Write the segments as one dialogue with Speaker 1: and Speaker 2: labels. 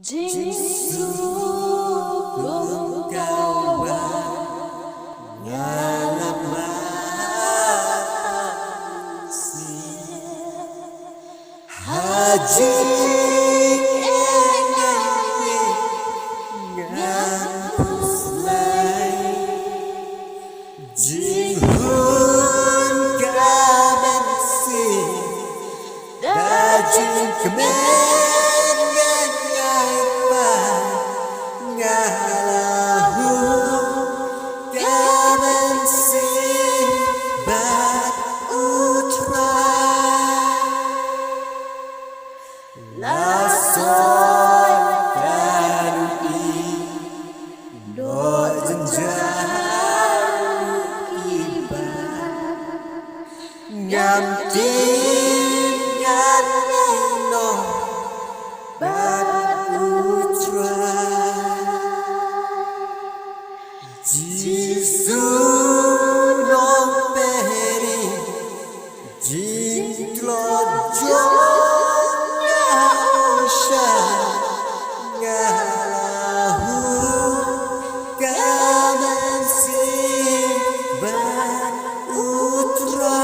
Speaker 1: Jingsu Gonggawa Ngalamasi Haji Engawi Ngapuslai Jinghun Gamensi Dajin Kemen Ngalahu Gamensi Bat Utra Lasoy Karui No Jenjaru Iba Ngamtin Nganino Bat Utra Jisu nong peri Jintlojo Ngausha Ngalahu Gamensi Ban Utra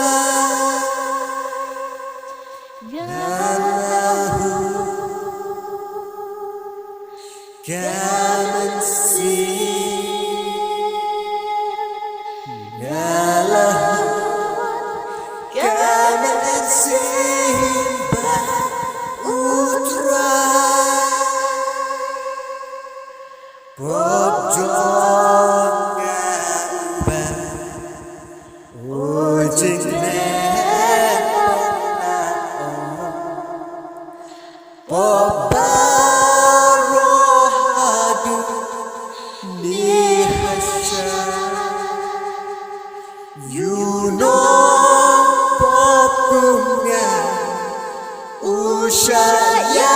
Speaker 1: Ngalahu Gamensi Ngalahu Gamensi Ban Utra Bodong Ngabah Ujing Pobarohadu Nihasya Yuno Popunga Ushaya